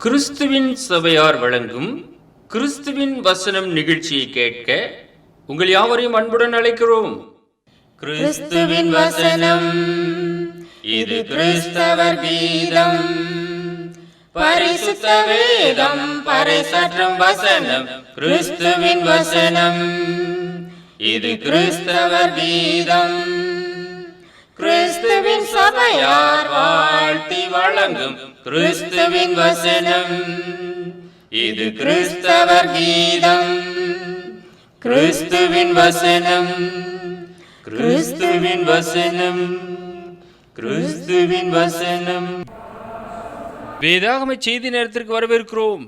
கிறிஸ்துவின் சபையார் வழங்கும் கிறிஸ்துவின் வசனம் நிகழ்ச்சியை கேட்க உங்கள் யாவரையும் அன்புடன் அழைக்கிறோம். கிறிஸ்துவின் வசனம், இது கிறிஸ்தவர் கீதம். பரிசுத்த வேதம் பறைசாற்றும் வசனம், கிறிஸ்துவின் வசனம், இது கிறிஸ்தவர் கீதம். கிறிஸ்துவின் சபையார் வாழ்த்தி வழங்கும் கிறிஸ்துவின் வசனம், இது கிறிஸ்தவர் கீதம். கிறிஸ்துவின் வசனம், கிறிஸ்துவின் வசனம், கிறிஸ்துவின் வசனம். வேதாகம செய்தி நேரத்திற்கு வரவேற்கிறோம்.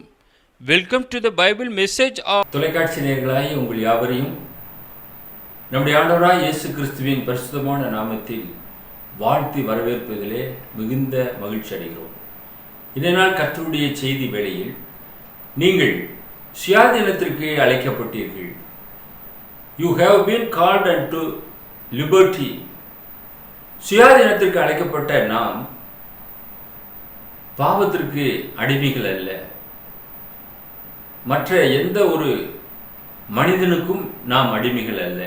Welcome to the Bible message. தொலைக்காட்சி நேயர்களாய் உங்கள் யாவரையும் நம்முடைய ஆண்டவராய் இயேசு கிறிஸ்துவின் பரிசுத்தமான நாமத்தில் வாழ்த்தி வரவேற்பதிலே மிகுந்த மகிழ்ச்சி அடைகிறோம். இந்த நாள் கர்த்தருடைய செய்தி வேளையில் நீங்கள் சுயாதீனத்திற்கு அழைக்கப்பட்டீர்கள். You have been called unto liberty. சுயாதீனத்திற்கு அழைக்கப்பட்ட நாம் பாவத்திற்கு அடிமைகள் அல்ல. மற்ற எந்த ஒரு மனிதனுக்கும் நாம் அடிமைகள் அல்ல.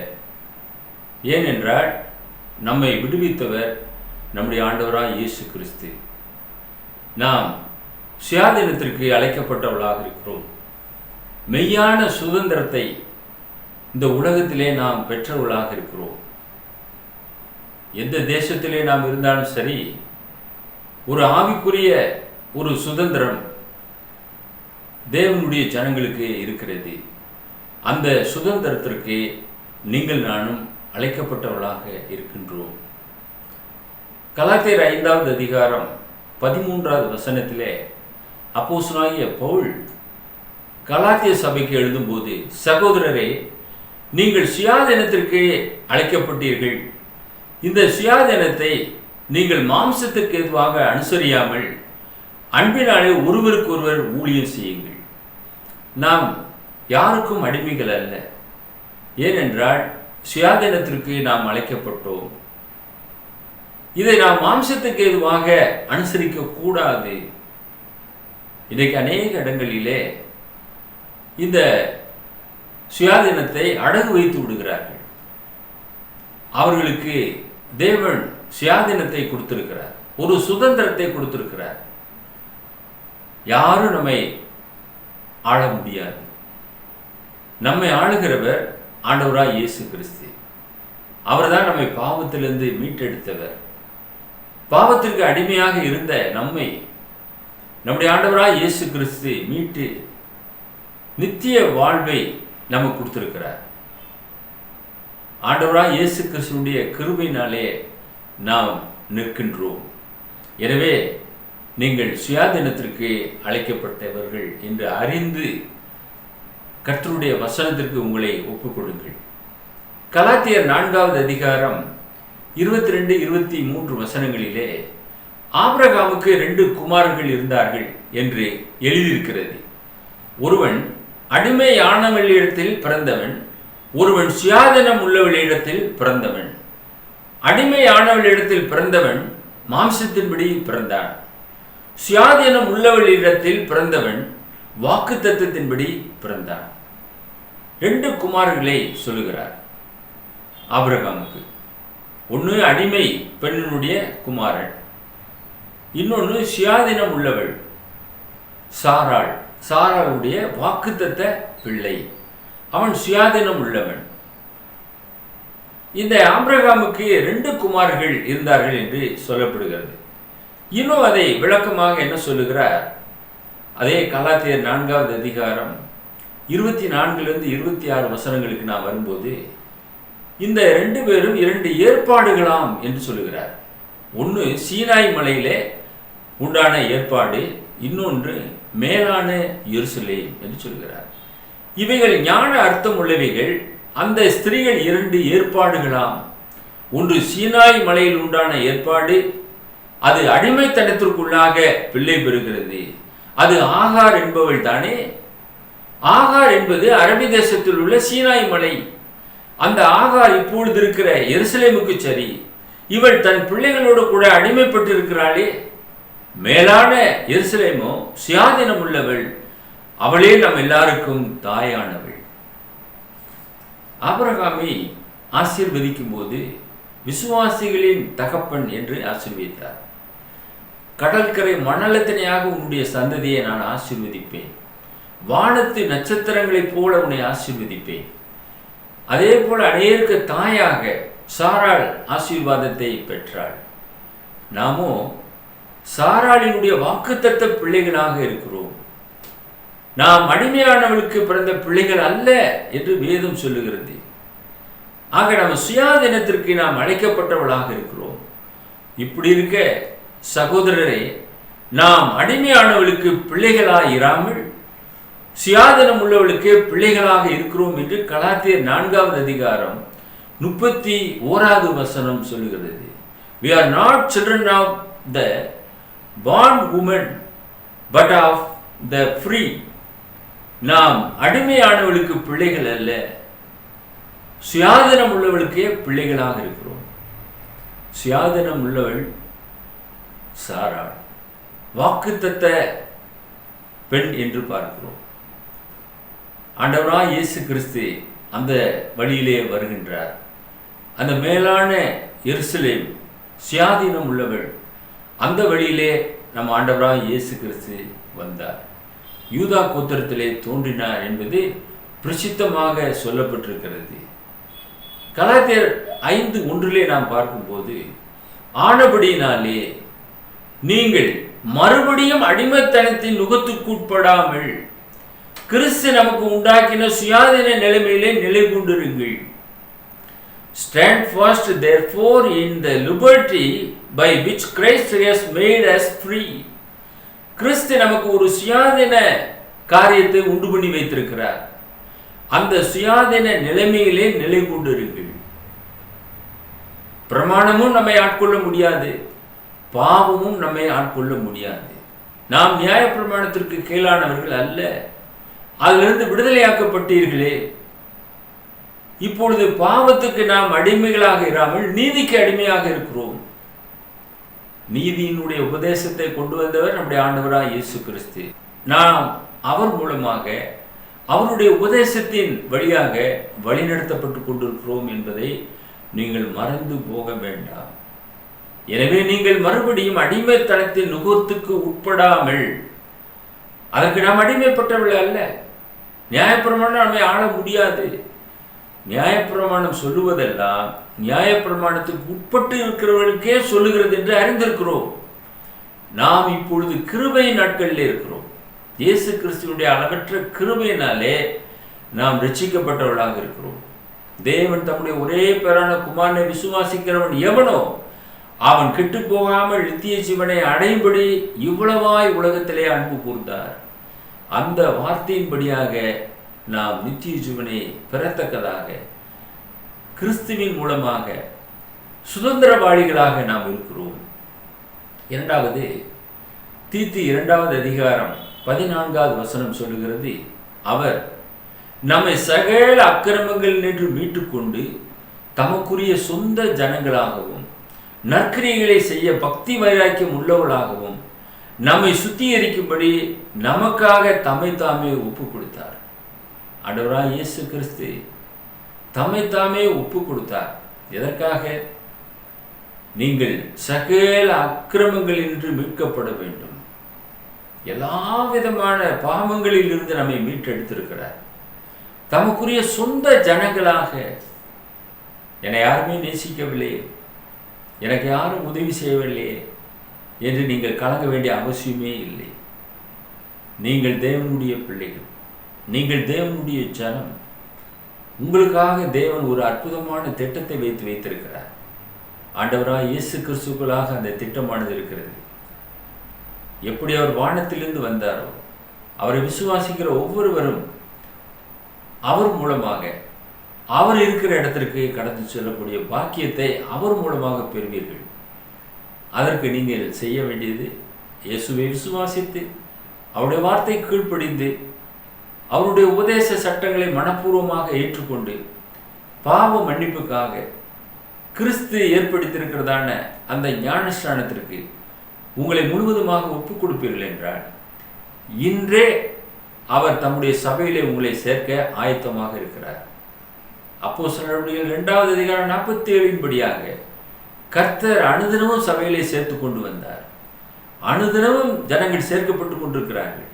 ஏனென்றால் நம்மை விடுவித்தவர் நம்முடைய ஆண்டவராய் இயேசு கிறிஸ்து. நாம் சுயாதீனத்திற்கு அழைக்கப்பட்டவர்களாக இருக்கிறோம். மெய்யான சுதந்திரத்தை இந்த உலகத்திலே நாம் பெற்றவர்களாக இருக்கிறோம். எந்த தேசத்திலே நாம் இருந்தாலும் சரி, ஒரு ஆவிக்குரிய ஒரு சுதந்திரம் தேவனுடைய ஜனங்களுக்கு இருக்கிறது. அந்த சுதந்திரத்திற்கு நீங்கள் நானும் அழைக்கப்பட்டவர்களாக இருக்கின்றோம். கலாத்தியர் 5வது அதிகாரம் 13வது வசனத்திலே அப்போஸ்தலனாகிய பவுல் கலாத்திய சபைக்கு எழுதும்போது, சகோதரரே, நீங்கள் சுயாதீனத்திற்கு அழைக்கப்பட்டீர்கள். இந்த சுயாதீனத்தை நீங்கள் மாம்சத்திற்கு எதுவாக அனுசரியாமல் அன்பினாலே ஒருவருக்கொருவர் ஊழியம் செய்யுங்கள். நாம் யாருக்கும் அடிமைகள் அல்ல. ஏனென்றால் சுயாதீனத்திற்கு நாம் அழைக்கப்பட்டோம். இதை நாம் மாம்சத்துக்கு எதுவாக அனுசரிக்க கூடாது. இன்றைக்கு அநேக இடங்களிலே இந்த சுயாதீனத்தை அடகு வைத்து விடுகிறார்கள். அவர்களுக்கு தேவன் சுயாதீனத்தை கொடுத்திருக்கிறார், ஒரு சுதந்திரத்தை கொடுத்திருக்கிறார். யாரும் நம்மை ஆள முடியாது. நம்மை ஆளுகிறவர் ஆண்டவராய் இயேசு கிறிஸ்து. அவர்தான் நம்மை பாவத்திலிருந்து மீட்டெடுத்தவர். பாவத்திற்கு அடிமையாக இருந்த நம்மை நம்முடைய ஆண்டவராய் இயேசு கிறிஸ்து மீட்டு நித்திய வாழ்வை நமக்கு கொடுத்திருக்கிறார். ஆண்டவராய் இயேசு கிறிஸ்துடைய கிருபையினாலே நாம் நிற்கின்றோம். எனவே நீங்கள் சுயாதீனத்திற்கு அழைக்கப்பட்டவர்கள் என்று அறிந்து கர்த்தருடைய வசனத்திற்கு உங்களை ஒப்புக்கொடுங்கள். கலாத்தியர் 4வது அதிகாரம் 22, 23 வசனங்களிலே ஆபிரகாமுக்கு 2 குமாரர்கள் இருந்தார்கள் என்று எழுதியிருக்கிறது. ஒருவன் அடிமையானவளிடத்தில் பிறந்தவன், ஒருவன் சுயாதீனம் உள்ளவளிடத்தில் பிறந்தவன். அடிமையானவளிடத்தில் பிறந்தவன் மாம்சத்தின்படி பிறந்தான். சுயாதீனம் உள்ளவளிடத்தில் பிறந்தவன் வாக்குத்தத்தத்தின்படி பிறந்தான். 2 குமாரர்களை சொல்லுகிறார் ஆபிரகாமுக்கு. ஒன்று அடிமை பெண்ணினுடைய குமாரன், இன்னொன்று சுயாதீனம் உள்ளவள் சாராள். சாராளுடைய வாக்குத்தத்த பிள்ளை. அவன் சுயாதீனம் உள்ளவன். இந்த ஆபிரகாமுக்கு 2 குமாரர்கள் இருந்தார்கள் என்று சொல்லப்படுகிறது. இன்னும் அதை விளக்கமாக என்ன சொல்லுகிறார்? அதே கலாத்தியர் 4வது அதிகாரம் 24 26 வசனங்களுக்கு நான் வரும்போது, இந்த 2 பேரும் 2 ஏற்பாடுகளாம் என்று சொல்லுகிறார். ஒன்று சீனாய் மலையிலே உண்டான ஏற்பாடு, இன்னொன்று மேலான எருசலேம் என்று சொல்கிறார். இவைகள் ஞான அர்த்தம் உள்ளவைகள். அந்த ஸ்திரீகள் 2 ஏற்பாடுகளாம். ஒன்று சீனாய் மலையில் உண்டான ஏற்பாடு, அது அடிமைத்தனத்திற்குள்ளாக பிள்ளை பெறுகிறது. அது ஆகார் என்பவள் தானே. ஆகார் என்பது அரபி தேசத்தில் உள்ள சீனாய் மலை. அந்த ஆகார் இப்பொழுது இருக்கிற எருசலேமுக்கு சரி. இவள் தன் பிள்ளைகளோடு கூட அடிமைப்பட்டு இருக்கிறாளே. மேலான எருசலேமோ சுயாதீனம் உள்ளவள், அவளே நம் எல்லாருக்கும் தாயானவள். ஆபிரகாமை ஆசீர்வதிக்கும் போது விசுவாசிகளின் தகப்பன் என்று ஆசீர்வதித்தார். கடற்கரை மணலத்தினையாக உன்னுடைய சந்ததியை நான் ஆசீர்வதிப்பேன், வானத்து நட்சத்திரங்களைப் போல உன்னை ஆசீர்வதிப்பேன். அதே போல அநேருக்கு தாயாக சாராள் ஆசீர்வாதத்தை பெற்றாள். நாமோ சாராளினுடைய வாக்குத்தத்த பிள்ளைகளாக இருக்கிறோம். நாம் அடிமையானவளுக்கு பிறந்த பிள்ளைகள் அல்ல என்று வேதம் சொல்லுகிறது. ஆக நம்ம சுயாதீனத்திற்கு நாம் அழைக்கப்பட்டவளாக இருக்கிறோம். இப்படி இருக்க சகோதரரே, நாம் அடிமையானவளுக்கு பிள்ளைகளாக இராமல் சுயாதீனம் உள்ளவளுக்கு பிள்ளைகளாக இருக்கிறோம் என்று கலாத்தியர் 4வது அதிகாரம் 31வது வசனம் சொல்லுகிறது. We are not children of the bond woman but of the free. நாம் அடிமையானவளுக்கு பிள்ளைகள் அல்ல, சுயாதீனம் உள்ளவளுக்கே பிள்ளைகளாக இருக்கிறோம். சுயாதீனம் உள்ளவள் சாராள், வாக்குத்தத்த பெண் என்று பார்க்கிறோம். ஆண்டவராய் இயேசு கிறிஸ்து அந்த வழியிலே வருகின்றார். அந்த மேலான எருசலேம் சுயாதீனம் உள்ளவள், அந்த வழியிலே நம் ஆண்டவராய் இயேசு கிறிஸ்து வந்தார். யூதா கோத்திரத்திலே தோன்றினார் என்பது பிரசித்தமாக சொல்லப்பட்டிருக்கிறது. கலாத்தியர் 5:1 நாம் பார்க்கும்போது, ஆனபடியினாலே நீங்கள் மறுபடியும் அடிமைத்தனத்தின் நுகத்துக்குட்படாமல் கிறிஸ்து நமக்கு உண்டாக்கின சுயாதீன நிலைமையிலே நிலை கொண்டிருங்கள். Stand fast therefore in the liberty by which Christ has made us free. கிறிஸ்து நமக்கு ஒரு சுயாதீன காரியத்தை உண்டு பண்ணி வைத்திருக்கிறார். அந்த சுயாதீன நிலைமையிலே நிலை கொண்டிருங்கள். பிரமாணமும் நம்மை ஆட்கொள்ள முடியாது, பாவமும் நம்மை ஆட்கொள்ள முடியாது. நாம் நியாய பிரமாணத்திற்கு கீழானவர்கள் அல்ல, அதிலிருந்து விடுதலையாக்கப்பட்டீர்களே. இப்பொழுது பாவத்துக்கு நாம் அடிமைகளாக இராமல் நீதிக்கு அடிமையாக இருக்கிறோம். நீதியினுடைய உபதேசத்தை கொண்டு வந்தவர் நம்முடைய ஆண்டவராய் இயேசு கிறிஸ்து. நாம் அவர் மூலமாக அவருடைய உபதேசத்தின் வழியாக வழிநடத்தப்பட்டு கொண்டிருக்கிறோம் என்பதை நீங்கள் மறந்து போக வேண்டாம். எனவே நீங்கள் மறுபடியும் அடிமைத்தனத்தின் நுகத்துக்கு உட்படாமல், அதற்கு நாம் அடிமைப்பட்டவர்கள் அல்ல. நியாயப்பிரமாணம் நம்மை ஆள முடியாது. நியாயப்பிரமாணம் சொல்லுவதெல்லாம் நியாயப்பிரமாணத்துக்கு உட்பட்டு இருக்கிறவர்களுக்கே சொல்லுகிறது என்று அறிந்திருக்கிறோம். நாம் இப்பொழுது கிருபை நாட்களில் இருக்கிறோம். இயேசு கிறிஸ்துவினுடைய அளவற்ற கிருபையினாலே நாம் ரட்சிக்கப்பட்டவர்களாக இருக்கிறோம். தேவன் தம்முடைய ஒரே பேரான குமாரனை விசுவாசிக்கிறவன் எவனோ அவன் கெட்டு போகாமல் நித்திய ஜீவனை அடையும்படி இவ்வளவாய் உலகத்திலே அன்பு கூர்ந்தார். அந்த வார்த்தையின்படியாக நாம் நித்திய ஜீவனை பெறத்தக்கதாக கிறிஸ்துவின் மூலமாக சுதந்திரவாளிகளாக நாம் இருக்கிறோம். இரண்டாவது, தீத்து 2வது அதிகாரம் 14வது வசனம் சொல்லுகிறது, அவர் நம்மை சகல அக்கிரமங்கள் நின்று மீட்டுக்கொண்டு தமக்குரிய சொந்த ஜனங்களாகவும் நற்கிரியைகளை செய்ய பக்தி வைராக்கியம் உள்ளவர்களாகவும் நம்மை சுத்திகரிக்கும்படி நமக்காக தம்மை தாமே ஒப்பு கொடுத்தார். ஆண்டவராய் இயேசு கிறிஸ்து தம்மை தாமே ஒப்பு கொடுத்தார். எதற்காக? நீங்கள் சகல அக்கிரமங்களினின்று மீட்கப்பட வேண்டும். எல்லா விதமான பாவங்களில் இருந்து நம்மை மீட்டெடுத்திருக்கிறார். தமக்குரிய சொந்த ஜனங்களாக. என்னை யாருமே நேசிக்கவில்லையே, எனக்கு யாரும் உதவி செய்யவில்லையே என்று நீங்கள் கலங்க வேண்டிய அவசியமே இல்லை. நீங்கள் தேவனுடைய பிள்ளைகள், நீங்கள் தேவனுடைய ஜனம். உங்களுக்காக தேவன் ஒரு அற்புதமான திட்டத்தை வைத்திருக்கிறார். ஆண்டவராய் இயேசு கிறிஸ்துவுக்குள்ளாக அந்த திட்டமானது இருக்கிறது. எப்படி அவர் வானத்திலிருந்து வந்தாரோ, அவரை விசுவாசிக்கிற ஒவ்வொருவரும் அவர் மூலமாக அவர் இருக்கிற இடத்திற்கு கடந்து செல்லக்கூடிய பாக்கியத்தை அவர் மூலமாக பெறுவீர்கள். அதற்கு நீங்கள் செய்ய வேண்டியது, இயேசுவை விசுவாசித்து அவருடைய வார்த்தை கீழ்ப்படிந்து அவருடைய உபதேச சட்டங்களை மனப்பூர்வமாக ஏற்றுக்கொண்டு பாவ மன்னிப்புக்காக கிறிஸ்து ஏற்படுத்தியிருக்கிறதான அந்த ஞானஸ்நானத்திற்கு உங்களை முழுவதுமாக ஒப்புக் கொடுப்பீர்கள் என்றால் இன்றே அவர் தம்முடைய சபையிலே உங்களை சேர்க்க ஆயத்தமாக இருக்கிறார். அப்போஸ்தலர் 2வது அதிகாரம் 47 படியாக கர்த்தர் அனுதினமும் சபையிலே சேர்த்து கொண்டு வந்தார். அனுதினமும் ஜனங்கள் சேர்க்கப்பட்டு கொண்டிருக்கிறார்கள்.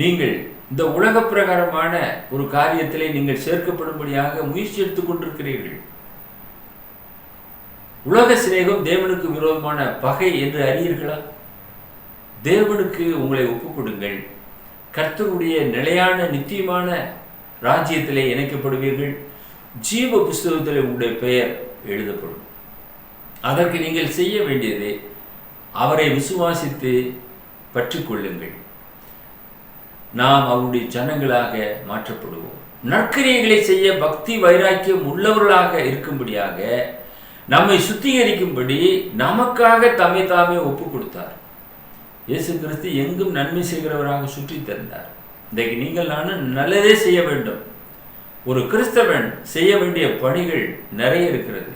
நீங்கள் இந்த உலக பிரகாரமான ஒரு காரியத்திலே நீங்கள் சேர்க்கப்படும்படியாக முயற்சி எடுத்துக் கொண்டிருக்கிறீர்கள். உலக சிநேகம் தேவனுக்கு விரோதமான பகை என்று அறியீர்களா? தேவனுக்கு உங்களை ஒப்புக் கொடுங்கள். கர்த்தருடைய நிலையான நித்தியமான ராஜ்யத்திலே இணைக்கப்படுவீர்கள். ஜீவ புஸ்தகத்தில் உங்களுடைய பெயர் எழுதப்படும். அதற்கு நீங்கள் செய்ய வேண்டியது அவரை விசுவாசித்து பற்றி கொள்ளுங்கள். நாம் அவருடைய ஜனங்களாக மாற்றப்படுவோம். நற்கிரியைகளை செய்ய பக்தி வைராக்கியம் உள்ளவர்களாக இருக்கும்படியாக நம்மை சுத்திகரிக்கும்படி நமக்காக தம்மை தாமே ஒப்பு கொடுத்தார். இயேசு கிறிஸ்து எங்கும் நன்மை செய்கிறவராக சுற்றி தந்தார். இன்றைக்கு நீங்கள் நானும் நல்லதே செய்ய வேண்டும். ஒரு கிறிஸ்தவன் செய்ய வேண்டிய பணிகள் நிறைய இருக்கிறது.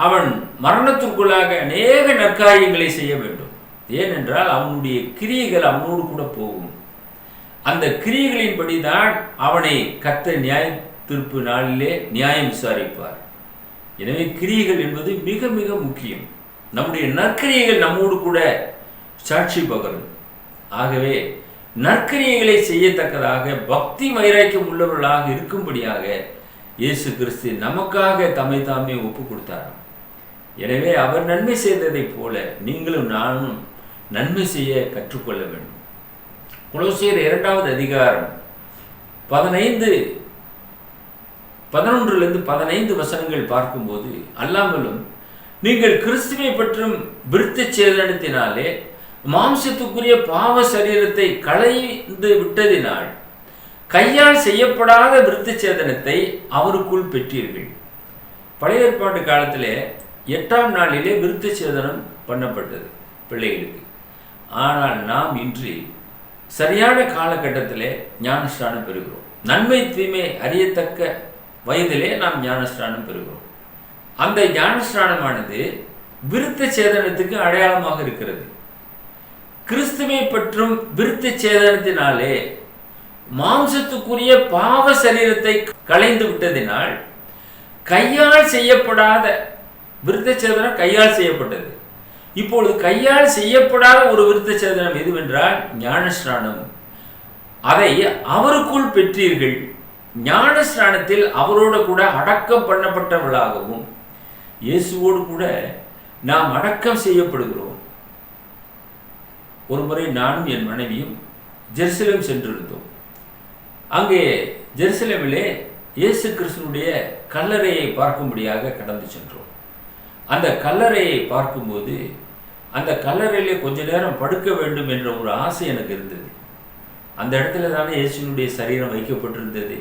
அவன் மரணத்திற்குள்ளாக அநேக நற்காரியங்களை செய்ய வேண்டும். ஏனென்றால் அவனுடைய கிரியைகள் அவனோடு கூட போகும். அந்த கிரியைகளின்படி தான் அவனை கர்த்தர் நியாய தீர்ப்பு நாளிலே நியாயம் விசாரிப்பார். எனவே கிரியைகள் என்பது மிக மிக முக்கியம். நம்முடைய நற்கிரியைகள் நம்மோடு கூட சாட்சி பகரும். ஆகவே நற்கிரியைகளை செய்யத்தக்கதாக பக்தி வைராக்கியம் உள்ளவர்களாக இருக்கும்படியாக இயேசு கிறிஸ்து நமக்காக தம்மை தாமே ஒப்பு கொடுத்தார். எனவே அவர் நன்மை செய்ததைப் போல நீங்களும் நானும் நன்மை செய்ய கற்றுக்கொள்ள வேண்டும். கொலோசியர் 2வது அதிகாரம் 11-15 வசனங்கள் பார்க்கும்போது, அல்லாமலும் நீங்கள் கிறிஸ்துவை பற்றும் விருத்த சேதனத்தினாலே மாம்சத்துக்குரிய பாவ சரீரத்தை களைந்து விட்டதினால் கையால் செய்யப்படாத விருத்த சேதனத்தை அவருக்குள் பெற்றீர்கள். பழைய ஏற்பாட்டு காலத்திலே 8ஆம் நாளிலே விருத்த சேதனம் பண்ணப்பட்டது பிள்ளைகளுக்கு. ஆனால் நாம் இன்று சரியான காலகட்டத்திலே ஞானஸ்நானம் பெறுகிறோம். நன்மை தீமை அறியத்தக்க வயதிலே நாம் ஞானஸ்நானம் பெறுகிறோம். அந்த ஞானஸ்நானமானது விருத்த சேதனத்துக்கு அடையாளமாக இருக்கிறது. கிறிஸ்துவை பற்றும் விருத்த சேதனத்தினாலே மாம்சத்துக்குரிய பாவ சரீரத்தை களைந்து விட்டதினால் கையால் செய்யப்படாத விருத்த சேதனம் கையால் செய்யப்பட்டது. இப்பொழுது கையால் செய்யப்படாத ஒரு விருத்த சேதனம் எதுவென்றால் ஞானஸ்நானம். அதை அவருக்குள் பெற்றீர்கள். ஞானஸ்நானத்தில் அவரோடு கூட அடக்கம் பண்ணப்பட்டவர்களாகவும் இயேசுவோடு கூட நாம் அடக்கம் செய்யப்படுகிறோம். ஒரு முறை நானும் என் மனைவியும் ஜெருசலேம் சென்றிருந்தோம். அங்கே ஜெருசலேமிலே இயேசு கிறிஸ்துனுடைய கல்லறையை பார்க்கும்படியாக கடந்து சென்றோம். அந்த கல்லறையை பார்க்கும்போது அந்த கல்லறையிலே கொஞ்ச நேரம் படுக்க வேண்டும் என்ற ஒரு ஆசை எனக்கு இருந்தது. அந்த இடத்துல தானே இயேசுனுடைய சரீரம் வைக்கப்பட்டிருந்தது.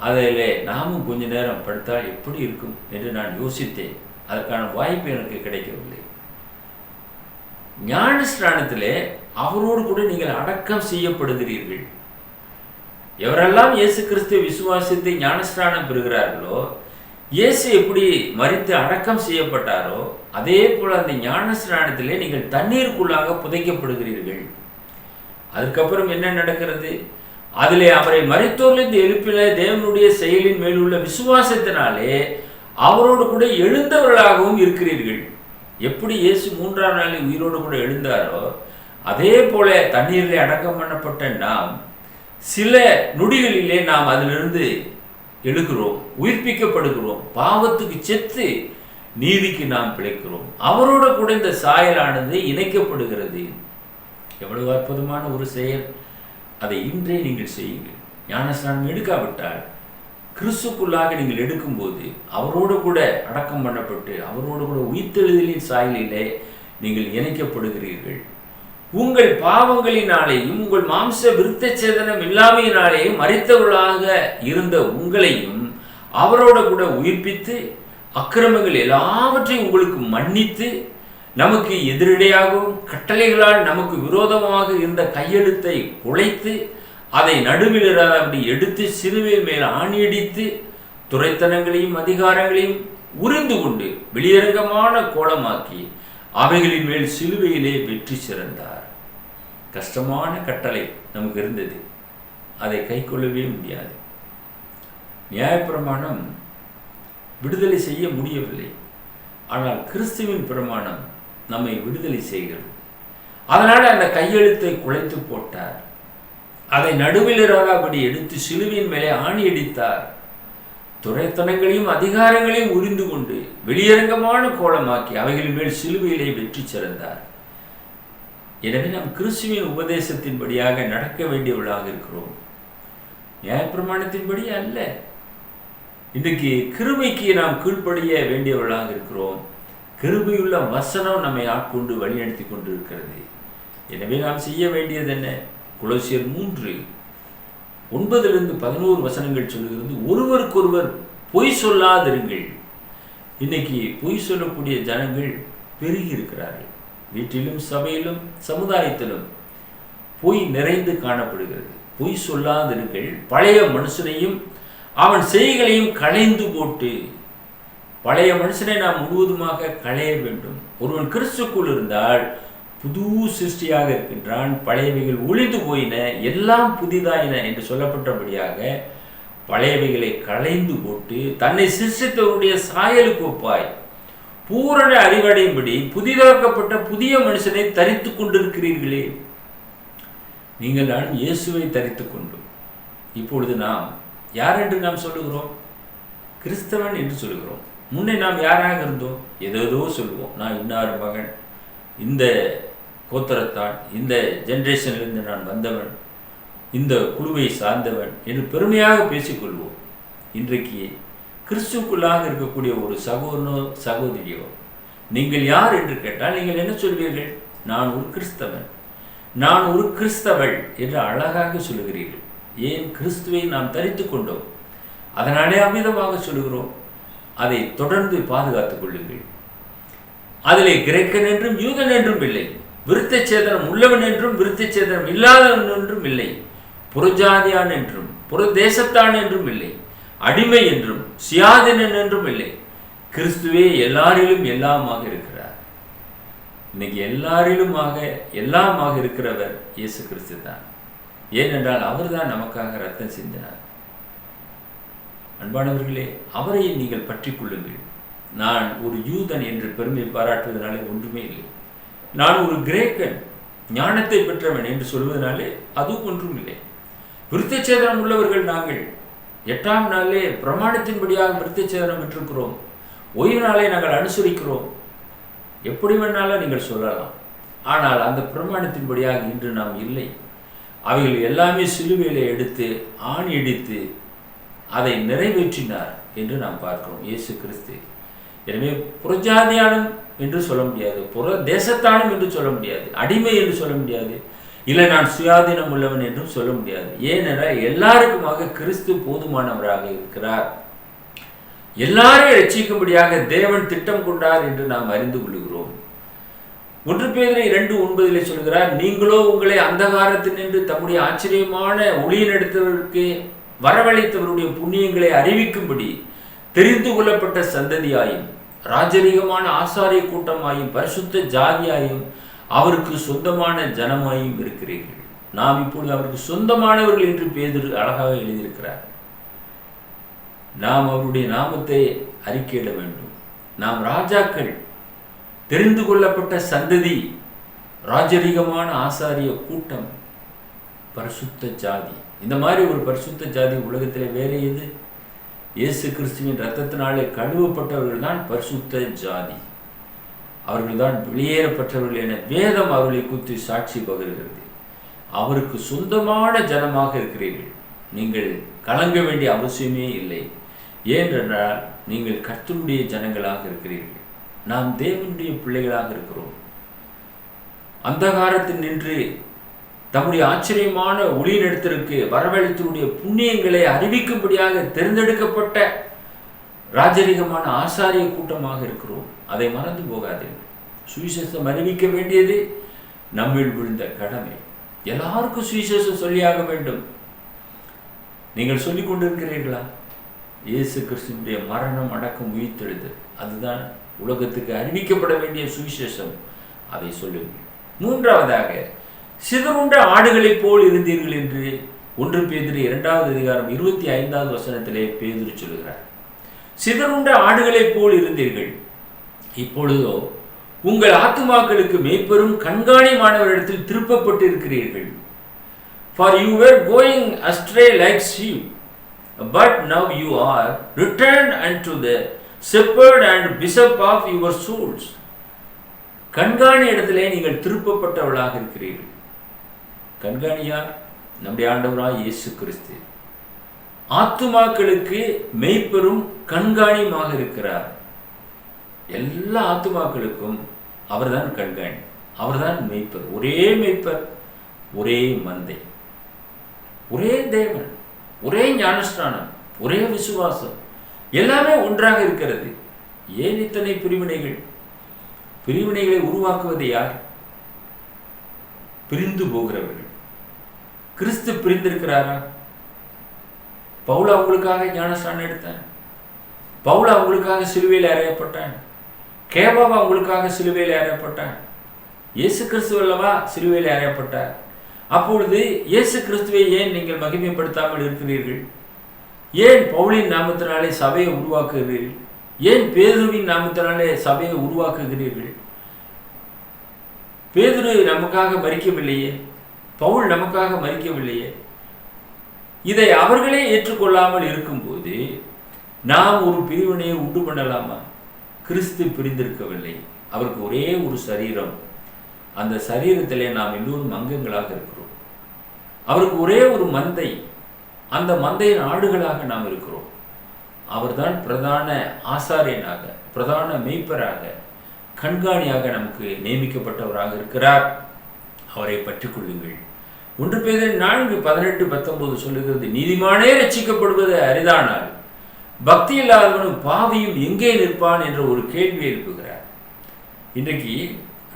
அதில் நாமும் கொஞ்ச நேரம் படுத்தால் எப்படி இருக்கும் என்று நான் யோசித்தேன். அதற்கான வாய்ப்பு எனக்கு கிடைக்கவில்லை. ஞானஸ்நானத்திலே அவரோடு கூட நீங்கள் அடக்கம் செய்யப்படுகிறீர்கள். எவரெல்லாம் இயேசு கிறிஸ்துவை விசுவாசித்து ஞானஸ்நானம் பெறுகிறார்களோ, இயேசு எப்படி மரித்து அடக்கம் செய்யப்பட்டாரோ அதே போல அந்த ஞானஸ்நானத்திலே நீங்கள் தண்ணீருக்குள்ளாக புதைக்கப்படுகிறீர்கள். அதுக்கப்புறம் என்ன நடக்கிறது? அதிலே அவரை மரித்தோரிலிருந்து எழுப்பின தேவனுடைய செயலின் மேலுள்ள விசுவாசத்தினாலே அவரோடு கூட எழுந்தவர்களாகவும் இருக்கிறீர்கள். எப்படி இயேசு 3ஆம் நாளில் உயிரோடு கூட எழுந்தாரோ அதே போல தண்ணீரிலே அடக்கம் பண்ணப்பட்ட நாம் சில நொடிகளிலே நாம் அதிலிருந்து எழுகிறோம், உயிர்ப்பிக்கப்படுகிறோம். பாவத்துக்கு செத்து நீதிக்கு நாம் பிழைக்கிறோம். அவரோட கூட இந்த சாயலானது இணைக்கப்படுகிறது. எவ்வளவு அற்புதமான ஒரு செயல்! அதை இன்றே நீங்கள் செய்யுங்கள். ஞானஸ்நானம் எடுக்காவிட்டால் கிறிஸ்துக்குள்ளாக நீங்கள் எடுக்கும்போது அவரோடு கூட அடக்கம் பண்ணப்பட்டு அவரோடு கூட உயிர்த்தெழுதலின் சாயலிலே நீங்கள் இணைக்கப்படுகிறீர்கள். உங்கள் பாவங்களினாலேயும் உங்கள் மாம்ச விருத்த சேதனம் இல்லாமையினாலேயும் மரித்தவர்களாக இருந்த உங்களையும் அவரோட கூட உயிர்ப்பித்து அக்கிரமங்கள் எல்லாவற்றையும் உங்களுக்கு மன்னித்து நமக்கு எதிரடையாகவும் கட்டளைகளால் நமக்கு விரோதமாக இருந்த கையெழுத்தை குலைத்து அதை நடுவில் அப்படி எடுத்து சிலுவையின் மேல் ஆணியடித்து துரைத்தனங்களையும் அதிகாரங்களையும் உறிந்து கொண்டு வெளியரங்கமான கோலமாக்கி அவைகளின் மேல் சிலுவையிலே வெற்றி சிறந்தார். கஷ்டமான கட்டளை நமக்கு இருந்தது, அதை கைக்கொள்ளவே முடியாது. நியாயப்பிரமாணம் விடுதலை செய்ய முடியவில்லை, ஆனால் கிறிஸ்துவின் பிரமாணம் நம்மை விடுதலை செய்கிறது. அதனால் அந்த கையெழுத்தை குலைத்து போட்டார், அதை நடுவில் இராதபடி எடுத்து சிலுவையின் மேலே ஆணி அடித்தார். துரைத்தனங்களையும் அதிகாரங்களையும் உரிந்து கொண்டு வெளியரங்கமான கோலமாக்கி அவைகளின் மேல் சிலுவையிலே வெற்றி சிறந்தார். எனவே நாம் கிறிஸ்துவின் உபதேசத்தின்படியாக நடக்க வேண்டியவர்களாக இருக்கிறோம், நியாயப்பிரமாணத்தின்படி அல்ல. இன்றைக்கு கிருபைக்கு நாம் கீழ்ப்படிய வேண்டியவர்களாக இருக்கிறோம். கிருபையுள்ள வசனம் நம்மை ஆட்கொண்டு வழிநடத்தி கொண்டு இருக்கிறது. எனவே நாம் செய்ய வேண்டியது என்ன? கொலோசியர் 3:9-11 வசனங்கள் சொல்லுகிறது, ஒருவருக்கொருவர் பொய் சொல்லாதிருங்கள். இன்னைக்கு பொய் சொல்லக்கூடிய ஜனங்கள் பெருகி இருக்கிறார்கள். வீட்டிலும் சபையிலும் சமுதாயத்திலும் பொய் நிறைந்து காணப்படுகிறது. பொய் சொல்லாதிருங்கள், பழைய மனுஷனையும் அவன் செய்கைகளையும் களைந்து போட்டு, பழைய மனுஷனை நாம் முழுவதுமாக களைய வேண்டும். ஒருவன் கிறிஸ்துக்குள் இருந்தால் புது சிருஷ்டியாக இருக்கின்றான், பழையவைகள் ஒழிந்து போயின, எல்லாம் புதிதாயின என்று சொல்லப்பட்டபடியாக பழையவைகளை களைந்து போட்டு தன்னை சிருஷ்டித்தவருடைய சாயலுக்கு ஒப்பாய் பூரண அறிவடையும்படி புதிதாக்கப்பட்ட புதிய மனுஷனை தரித்து கொண்டிருக்கிறீர்களே. நீங்கள் நான் இயேசுவை தரித்து கொண்டோம். இப்பொழுது நாம் யார் என்று நாம் சொல்லுகிறோம்? கிறிஸ்தவன் என்று சொல்லுகிறோம். முன்னே நாம் யாராக இருந்தோம்? ஏதோ சொல்லுவோம், நான் இன்னார் மகன், இந்த கோத்திரத்தான், இந்த ஜென்ரேஷனிலிருந்து நான் வந்தவன், இந்த குழுவை சார்ந்தவன் என்று பெருமையாக பேசிக்கொள்வோம். இன்றைக்கு கிறிஸ்துக்குள்ளாக இருக்கக்கூடிய ஒரு சகோதரனோ சகோதரியோ நீங்கள் யார் என்று கேட்டால் நீங்கள் என்ன சொல்வீர்கள்? நான் ஒரு கிறிஸ்தவன், நான் ஒரு கிறிஸ்தவள் என்று அழகாக சொல்லுகிறீர்கள். ஏன்? கிறிஸ்துவை நாம் தரித்து கொண்டோம், அதனாலே அமிதமாக சொல்லுகிறோம். அதை தொடர்ந்து பாதுகாத்துக் கொள்ளுங்கள். அதிலே கிரேக்கன் என்றும் யூதன் என்றும் இல்லை, விருத்த சேதனம் உள்ளவன் என்றும் விருத்த சேதனம் இல்லாதவன் என்றும் இல்லை, புறஜாதியான் என்றும் புறதேசத்தான் என்றும் இல்லை, அடிமை என்றும் சுயாதீனன் என்றும் இல்லை. கிறிஸ்துவே எல்லாரிலும் எல்லாமாக இருக்கிறார். இன்னைக்கு எல்லாரிலுமாக எல்லாமாக இருக்கிறவர் இயேசு கிறிஸ்து தான். ஏனென்றால் அவர் தான் நமக்காக ரத்தம் சிந்தினார். அன்பானவர்களே, அவரை நீங்கள் பற்றி கொள்ளுங்கள். நான் ஒரு யூதன் என்று பெருமை பாராட்டுவதனாலே ஒன்றுமே இல்லை, நான் ஒரு கிரேக்கன் ஞானத்தை பெற்றவன் என்று சொல்வதனாலே அதுவும் ஒன்றும் இல்லை. விருத்தச்சேதனம் உள்ளவர்கள் நாங்கள் 8ஆம் நாளே பிரமாணத்தின்படியாக விருத்தச்சேதனம் பெற்றிருக்கிறோம். ஓய்வு நாளை நாங்கள் அனுசரிக்கிறோம். எப்படி வேணாலும் நீங்கள் சொல்லலாம், ஆனால் அந்த பிரமாணத்தின்படியாக இன்று நாம் இல்லை. அவைகள் எல்லாமே சிலுவையிலே எடுத்து ஆணி அடித்து அதை நிறைவேற்றினார் என்று நாம் பார்க்கிறோம் இயேசு கிறிஸ்து. எனவே புறஜாதியானும் என்று சொல்ல முடியாது, புற தேசத்தானும் என்று சொல்ல முடியாது, அடிமை என்று சொல்ல முடியாது, இல்லை நான் சுயாதீனம் உள்ளவன் என்றும் சொல்ல முடியாது. ஏனென்றால் எல்லாருக்குமாக கிறிஸ்து போதுமானவராக இருக்கிறார். எல்லாரையும் ரட்சிக்கும்படியாக தேவன் திட்டம் கொண்டார் என்று நாம் அறிந்து கொள்கிறோம். 1 பேதுரு 2:9 சொல்கிறார், நீங்களோ உங்களை அந்தகாரத்தினின்று தம்முடைய ஆச்சரியமான ஒளியினெடுத்தவருக்கு வரவழைத்தவருடைய புண்ணியங்களை அறிவிக்கும்படி தெரிந்து கொள்ளப்பட்ட சந்ததியாயும் ராஜரீகமான ஆசாரிய கூட்டமாயும் பரிசுத்த ஜாதியாயும் அவருக்கு சொந்தமான ஜனமாயும் இருக்கிறீர்கள். நாம் இப்பொழுது அவருக்கு சொந்தமானவர்கள் என்று பேதுரு அழகாக எழுதியிருக்கிறார். நாம் அவருடைய நாமத்தை அறிக்கையிட வேண்டும். நாம் ராஜாக்கள், தெரிந்து கொள்ளப்பட்ட சந்ததி, ராஜரீகமான ஆசாரிய கூட்டம், பரிசுத்த ஜாதி. இந்த மாதிரி ஒரு பரிசுத்த ஜாதி உலகத்தில் வேற எது? இயேசு கிறிஸ்துவின் இரத்தத்தினாலே கழுவப்பட்டவர்கள் தான் பரிசுத்த ஜாதி. அவர்கள் தான் வெளியேறப்பட்டவர்கள் என வேதம் அவர்களை குறித்து சாட்சி பகர்கிறது. அவருக்கு சொந்தமான ஜனமாக இருக்கிறீர்கள். நீங்கள் கலங்க வேண்டிய அவசியமே இல்லை. ஏனென்றால் நீங்கள் கர்த்தருடைய ஜனங்களாக இருக்கிறீர்கள். நாம் தேவனுடைய பிள்ளைகளாக இருக்கிறோம். அந்தகாரத்தில் நின்று தம்முடைய ஆச்சரியமான ஒளியினிடத்திற்கு வரவழைத்தவருடைய புண்ணியங்களை அறிவிக்கும்படியாக தேர்ந்தெடுக்கப்பட்ட ராஜரீகமான ஆசாரிய கூட்டமாக இருக்கிறோம். அதை மறந்து போகாதீர்கள். சுவிசேஷம் அறிவிக்க வேண்டியது நம்மில் விழுந்த கடமை. எல்லாருக்கும் சுவிசேஷம் சொல்லியாக வேண்டும். நீங்கள் சொல்லிக் கொண்டிருக்கிறீர்களா? இயேசு கிறிஸ்துவினுடைய மரணம், அடக்கம், உயிர்த்தெழுதல், அதுதான் உலகத்துக்கு அறிவிக்கப்பட வேண்டிய சுவிசேஷம், அதை சொல்லுங்கள். மூன்றாவதாக, சிதறுண்ட ஆடுகளைப் போல் இருந்தீர்கள் என்று 1 பேதுரு 2வது அதிகாரம் 25வது வசனத்திலே பேதுரு சொல்லுகிறார். சிதறுண்ட ஆடுகளைப் போல் இருந்தீர்கள், இப்பொழுதோ உங்கள் ஆத்துமாக்களுக்கு மேய்ப்பெரும் கண்காணிமானவரிடத்தில் திருப்பப்பட்டு இருக்கிறீர்கள். For you were going astray like sheep, but now you are returned unto the shepherd and bishop of your souls. கண்காணி இடத்திலே நீங்கள் திருப்பப்பட்டவர்களாக இருக்கிறீர்கள். கண்காணியார் நம்முடைய ஆண்டவராய் இயேசு கிறிஸ்து. ஆத்துமாக்களுக்கு மெய்ப்பெரும் கண்காணியுமாக இருக்கிறார். எல்லா ஆத்துமாக்களுக்கும் அவர்தான் கண்காணி, அவர்தான் மெய்ப்பர். ஒரே மெய்ப்பர், ஒரே மந்தை, ஒரே தேவன், ஒரே ஞானஸ்நானம், ஒரே விசுவாசம், எல்லாமே ஒன்றாக இருக்கிறது. ஏன் இத்தனை பிரிவினைகள்? பிரிவினைகளை உருவாக்குவது யார்? பிரிந்து போகிறவர்கள். கிறிஸ்து பிரிந்திருக்கிறாரா? பவுல் அவங்களுக்காக ஞானஸ்நானம் எடுத்தான், பவுல் அவங்களுக்காக சிலுவையில் அறையப்பட்டான், கேபாவா அவங்களுக்காக சிலுவையில் அறையப்பட்டான். இயேசு கிறிஸ்து அல்லவா சிலுவையில் அறையப்பட்டார். அப்பொழுது இயேசு கிறிஸ்துவை ஏன் நீங்கள் மகிமைப்படுத்தாமல் இருக்கிறீர்கள்? ஏன் பவுலின் நாமத்தினாலே சபையை உருவாக்குகிறீர்கள்? ஏன் பேதுருவின் நாமத்தினாலே சபையை உருவாக்குகிறீர்கள்? பேதுரு நமக்காக மரிக்கவில்லையே, பவுல் நமக்காக மரிக்கவில்லையே. இதை அவர்களே ஏற்றுக்கொள்ளாமல் இருக்கும்போது நாம் ஒரு பிரிவினையை உண்டு பண்ணலாமா? கிறிஸ்து பிரிந்திருக்கவில்லை, அவருக்கு ஒரே ஒரு சரீரம். அந்த சரீரத்திலே நாம் எல்லோரும் அங்கங்களாக இருக்கிறோம். அவருக்கு ஒரே ஒரு மந்தை, அந்த மந்தையின் ஆடுகளாக நாம் இருக்கிறோம். அவர்தான் பிரதான ஆசாரியனாக, பிரதான மெய்ப்பராக, கண்காணியாக நமக்கு நியமிக்கப்பட்டவராக இருக்கிறார். அவரை பற்றிக் கொள்ளுங்கள். 1 பேதுரு 4:18-19 சொல்லுகிறது, நீதிமானே ரட்சிக்கப்படுவது அரிதானால் பக்தி இல்லாதவனும் பாவியும் எங்கே நிற்பான் என்ற ஒரு கேள்வி எழுப்புகிறார். இன்றைக்கு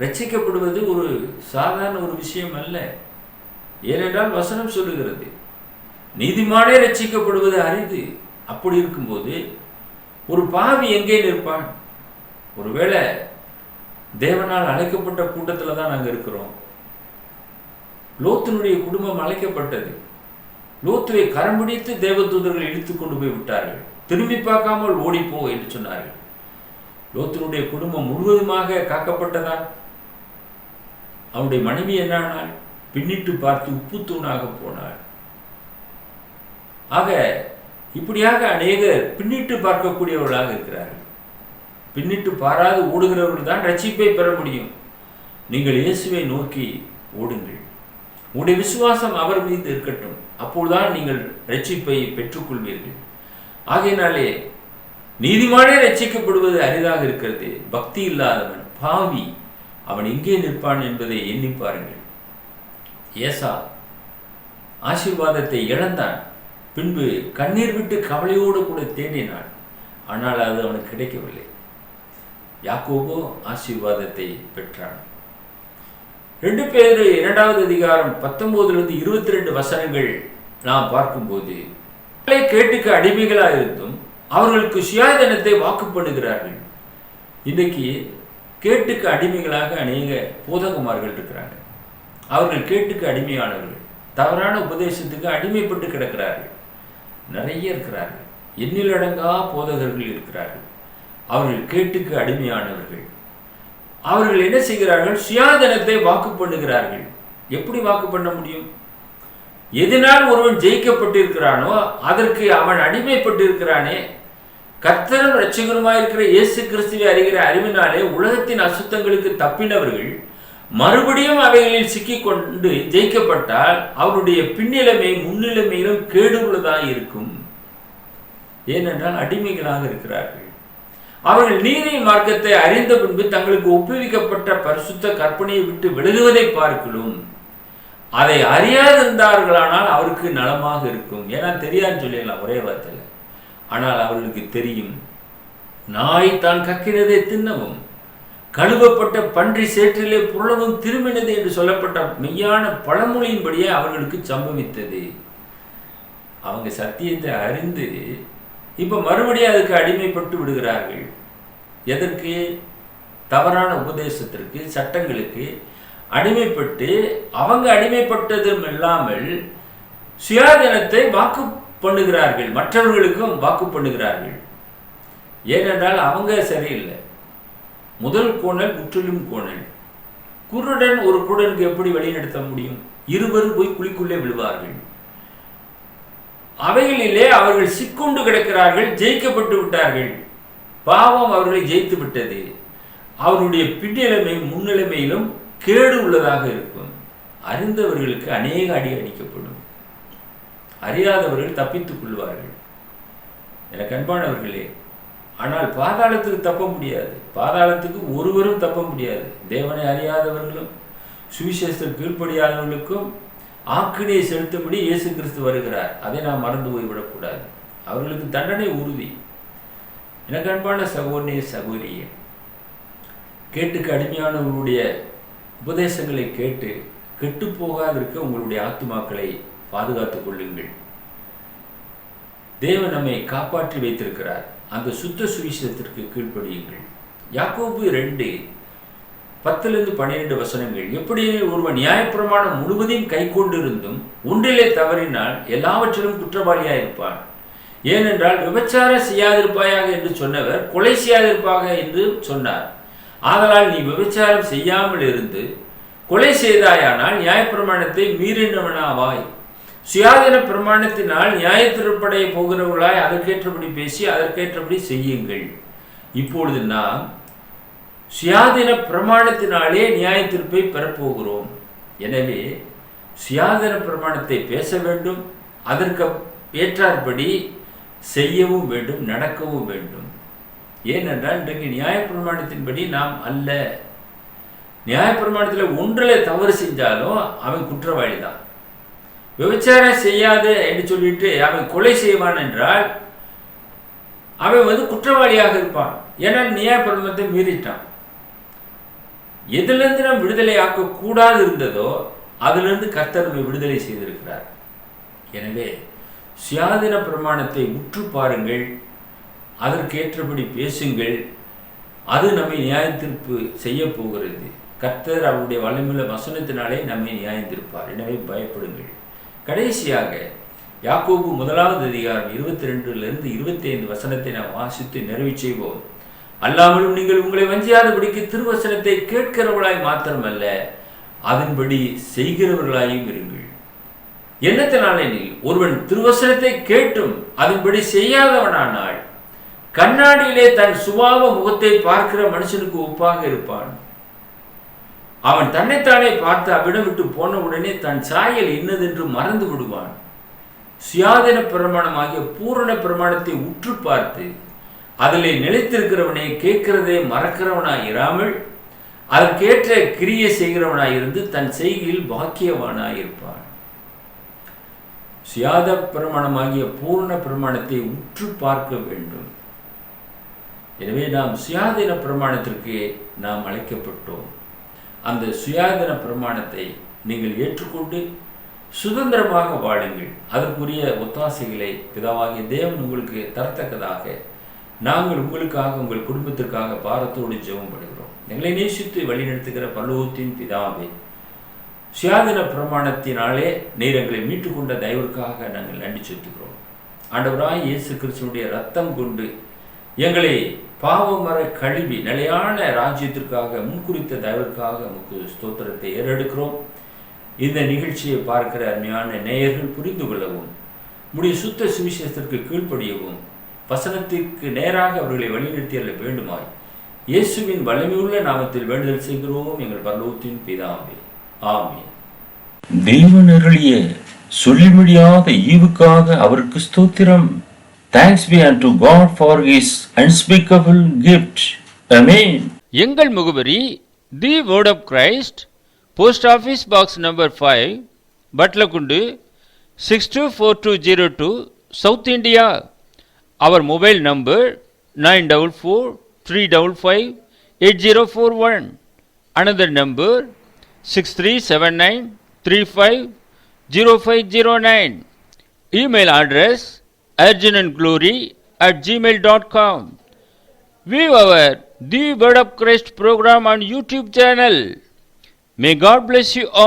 ரட்சிக்கப்படுவது ஒரு சாதாரண ஒரு விஷயம் அல்ல. ஏனென்றால் வசனம் சொல்லுகிறது, நீதிமானே ரட்சிக்கப்படுவது அரிது. அப்படி இருக்கும்போது ஒரு பாவி எங்கே நிற்பான்? ஒருவேளை தேவனால் அழைக்கப்பட்ட கூட்டத்தில் தான் நாங்கள் இருக்கிறோம். லோத்தினுடைய குடும்பம் அழைக்கப்பட்டது. லோத்துவை கரம் பிடித்து தேவதூதர்கள் இழுத்து கொண்டு போய் விட்டார்கள். திரும்பி பார்க்காமல் ஓடிப்போ என்று சொன்னார்கள். லோத்தினுடைய குடும்பம் முழுவதுமாக காக்கப்பட்டதா? அவனுடைய மனைவி என்னானால்? பின்னிட்டு பார்த்து உப்பு தூணாக போனாள். ஆக இப்படியாக அநேகர் பின்னிட்டு பார்க்கக்கூடியவர்களாக இருக்கிறார்கள். பின்னிட்டு பாராது ஓடுகிறவர்கள் தான் ரட்சிப்பை பெற முடியும். நீங்கள் இயேசுவை நோக்கி ஓடுங்கள். உங்களுடைய விசுவாசம் அவர் மீது இருக்கட்டும். அப்போதுதான் நீங்கள் ரட்சிப்பை பெற்றுக்கொள்வீர்கள். ஆகையினாலே நீதிமானே ரட்சிக்கப்படுவது அரிதாக இருக்கிறது. பக்தி இல்லாதவன், பாவி, அவன் எங்கே நிற்பான் என்பதை எண்ணி பாருங்கள். ஏசா ஆசீர்வாதத்தை இழந்தான். பின்பு கண்ணீர் விட்டு கவலையோடு கூட தேடினான். ஆனால் அது அவனுக்கு கிடைக்கவில்லை. யாக்கோபோ ஆசீர்வாதத்தை பெற்றான். 2 பேதுரு 2வது அதிகாரம் 19-22 வசனங்கள் நாம் பார்க்கும்போது, கேட்டுக்கு அடிமைகளாக இருந்தும் அவர்களுக்கு சுயாதீனத்தை வாக்கு பண்ணுகிறார்கள். இன்றைக்கு கேட்டுக்கு அடிமைகளாக அநேக போதகமார்கள் இருக்கிறார்கள். அவர்கள் கேட்டுக்கு அடிமையானவர்கள், தவறான உபதேசத்துக்கு அடிமைப்பட்டு கிடக்கிறார்கள். நிறைய இருக்கிறார்கள். எண்ணிலடங்கா போதகர்கள் இருக்கிறார்கள். அவர்கள் கேட்டுக்கு அடிமையானவர்கள். அவர்கள் என்ன செய்கிறார்கள்? சுயாதீனத்தை வாக்கு பண்ணுகிறார்கள். எப்படி வாக்கு பண்ண முடியும்? எதனால் ஒருவன் ஜெயிக்கப்பட்டிருக்கிறானோ அதற்கு அவன் அடிமைப்பட்டிருக்கிறானே. கர்த்தரும் இரட்சகருமாயிருக்கிற இயேசு கிறிஸ்துவை அறிகிற அறிவினாலே உலகத்தின் அசுத்தங்களுக்கு தப்பினவர்கள் மறுபடியும் அவைகளில் சிக்கிக்கொண்டு ஜெயிக்கப்பட்டால் அவருடைய பின்னிலைமை முன்னிலைமையிலும் கேடுள்ளதாக இருக்கும். ஏனென்றால் அடிமைகளாக இருக்கிறார்கள். அவர்கள் நீதி மார்க்கத்தை அறிந்த பின்பு தங்களுக்கு ஒப்புவிக்கப்பட்ட பரிசுத்த கற்பனையை விட்டு விலகுவதை பார்க்கலும் அதை அறியாதிருந்தார்களானால் அவருக்கு நலமாக இருக்கும். ஏன்னா தெரியாதுன்னு சொல்லிடலாம் ஒரே வார்த்தையில். ஆனால் அவர்களுக்கு தெரியும். நாய் தான் கக்கிறதை தின்னவும் கழுவப்பட்ட பன்றி சேற்றிலே புரளவும் திரும்பினது என்று சொல்லப்பட்ட மெய்யான பழமொழியின்படியே அவர்களுக்கு சம்பவித்தது. அவங்க சத்தியத்தை அறிந்து இப்ப மறுபடியும் அதுக்கு அடிமைப்பட்டு விடுகிறார்கள். எதற்கு? தவறான உபதேசத்திற்கு, சட்டங்களுக்கு அடிமைப்பட்டு அவங்க அடிமைப்பட்டதும் இல்லாமல் சுயாதீனத்தை வாக்கு பண்ணுகிறார்கள், மற்றவர்களுக்கும் வாக்கு பண்ணுகிறார்கள். ஏனென்றால் அவங்க சரியில்லை. முதல் கோணல் முற்றிலும் கோணல். குருடன் ஒரு குருடனுக்கு எப்படி வழிநடத்த முடியும்? இருவரும் போய் குழிக்குள்ளே விழுவார்கள். அவைகளிலே அவர்கள் சிக்குண்டு கிடக்கிறார்கள், ஜெயிக்கப்பட்டு விட்டார்கள். பாவம் அவர்களை ஜெயித்து விட்டது. அவருடைய பின்னிலைமையும் முன்னிலைமையிலும் கேடு உள்ளதாக இருக்கும். அறிந்தவர்களுக்கு அநேக அடி அடிக்கப்படும், அறியாதவர்கள் தப்பித்துக் கொள்வார்கள். எனக்கு அன்பானவர்களே, ஆனால் பாதாளத்துக்கு தப்ப முடியாது. பாதாளத்துக்கு ஒருவரும் தப்ப முடியாது. தேவனை அறியாதவர்களும் சுவிசேஷத்துக்கு கீழ்ப்படியாதவர்களுக்கும் ஆக்கினையை செலுத்தும்படி இயேசு கிறிஸ்து வருகிறார். அதை நாம் மறந்து போய்விடக்கூடாது. அவர்களுக்கு தண்டனை உறுதி. எனக்கு அன்பான சகோதரனே, சகோதரியே, கேட்டுக்கு அடிமையானவர்களுடைய உபதேசங்களை கேட்டு கெட்டு போகாதிருக்க உங்களுடைய ஆத்துமாக்களை பாதுகாத்துக் கொள்ளுங்கள். தேவன் நம்மை காப்பாற்றி வைத்திருக்கிறார். அந்த சுத்த சுவிசேஷத்திற்கு கீழ்ப்படியுங்கள். யாக்கோபு 2:10-12 வசனங்கள். எப்படி ஒருவன் நியாயப்பிரமாணம் முழுவதையும் கை கொண்டிருந்தும் ஒன்றிலே தவறினால் எல்லாவற்றிலும் குற்றவாளியாயிருப்பான். ஏனென்றால் விபச்சாரம் செய்யாதிருப்பாயாக என்று சொன்னவர் கொலை செய்யாதிருப்பாக என்று சொன்னார். ஆதலால் நீ விபச்சாரம் செய்யாமல் இருந்து கொலை செய்தாயானால் நியாயப்பிரமாணத்தை மீறினவனாவாய். சுயாதீன பிரமாணத்தினால் நியாயத்திற்படைய போகிறவர்களாய் அதற்கேற்றபடி பேசி அதற்கேற்றபடி செய்யுங்கள். இப்பொழுது நாம் சுயாதீன பிரமாணத்தினாலே நியாயத்திற்பை பெறப்போகிறோம். எனவே சுயாதீன பிரமாணத்தை பேச வேண்டும், அதற்கு ஏற்றாற்படி செய்யவும் வேண்டும், நடக்கவும் வேண்டும். ஏனென்றால் இன்றைக்கு நியாயப்பிரமாணத்தின்படி நாம் அல்ல. நியாயப்பிரமாணத்தில் ஒன்றில் தவறு செஞ்சாலும் அவன் குற்றவாளி தான். விபச்சாரம் செய்யாது என்று சொல்லிட்டு அவன் கொலை செய்வான் என்றால் அவன் குற்றவாளியாக இருப்பான். ஏன்னா நியாயப்பிரமாணத்தை மீறிட்டான். எதிலிருந்து நாம் விடுதலை ஆக்கக்கூடாது இருந்ததோ அதிலிருந்து கர்த்தர் நம்மை விடுதலை செய்திருக்கிறார். எனவே சுயாதீன பிரமாணத்தை உற்று பாருங்கள், அதற்கேற்றபடி பேசுங்கள். அது நம்மை நியாயத்தீர்ப்பு செய்ய போகிறது. கர்த்தர் அவருடைய வல்லமையுள்ள வசனத்தினாலே நம்மை நியாயத்தீர்ப்பார். எனவே பயப்படுங்கள். கடைசியாக யாக்கோபு 1:22-25 வசனத்தை நாம் வாசித்து நிறைவு செய்வோம். அல்லாமலும் நீங்கள் உங்களை வஞ்சியாதபடிக்கு திருவசனத்தை கேட்கிறவர்களாய் மாத்திரமல்ல, அதன்படி செய்கிறவர்களாயும் இருங்கள். என்னத்தினாலே ஒருவன் திருவசனத்தை கேட்டும் அதன்படி செய்யாதவனானால் கண்ணாடியிலே தன் சுபாவ முகத்தை பார்க்கிற மனுஷனுக்கு ஒப்பாக இருப்பான். அவன் தன்னைத்தானே பார்த்து அவ்விடம் விட்டு போன உடனே தன் சாயல் இன்னதென்று மறந்து விடுவான். சுயாதீன பிரமாணமாகிய பூரண பிரமாணத்தை உற்று பார்த்து அதிலே நிலைத்திருக்கிறவனை கேட்கிறதே மறக்கிறவனாய் இராமல் அதற்கேற்ற கிரியை செய்கிறவனாயிருந்து தன் செய்கையில் பாக்கியவானாயிருப்பான். சுயாத பிரமாணமாகிய பூர்ண பிரமாணத்தை உற்று பார்க்க வேண்டும். எனவே நாம் சுயாதீன பிரமாணத்திற்கு நாம் அழைக்கப்பட்டோம். அந்த சுயாதீன பிரமாணத்தை நீங்கள் ஏற்றுக்கொண்டு சுதந்திரமாக வாழுங்கள். அதற்குரிய ஒத்தாசைகளை பிதாவாகிய தேவன் உங்களுக்கு தரத்தக்கதாக நாங்கள் உங்களுக்காக உங்கள் குடும்பத்திற்காக பாரத்தோடு ஜெபம் பண்ணுகிறோம். எங்களை நேசித்து வழிநடத்துகிற பரலோகத்தின் பிதாவே, சுயாதீன பிரமாணத்தினாலே நீர் எங்களை மீட்டுக்கொண்ட தயவிற்காக நாங்கள் நன்றி செலுத்துகிறோம். ஆண்டவராய் இயேசு கிறிஸ்துவினுடைய இரத்தம் கொண்டு எங்களை பாவமர கழுவி நிலையான ராஜ்யத்திற்காக முன்குறித்த தயவிற்காக நமக்கு ஸ்தோத்திரத்தை ஏறெடுக்கிறோம். இந்த நிகழ்ச்சியை பார்க்கிற அருமையான நேயர்கள் புரிந்து கொள்ளவும், முடிய சுத்த சுவிசேஷத்திற்கு கீழ்ப்படியவும், வசனத்திற்கு நேராக அவர்களை வழிநடத்தியல்ல வேண்டுமாய் இயேசுவின் வல்லமையுள்ள நாமத்தில் வேண்டுதல் செய்கிறோம் எங்கள் பரலோகத்தின் பிதாவே, ஆமென். தேவன் அருளிய சொல்லி முடியாத ஈவுக்காக அவருக்கு ஸ்தோத்திரம். Thanks be unto God for his unspeakable gift. Amen. எங்கள் முகவரி the word of Christ, post office box number 5, Batlagundu 624202, south India. அவர் mobile number 9443558041. Another number 6379350509. Email address urgentandglory@gmail.com. View our the Word of Christ program on YouTube channel. May God bless you all.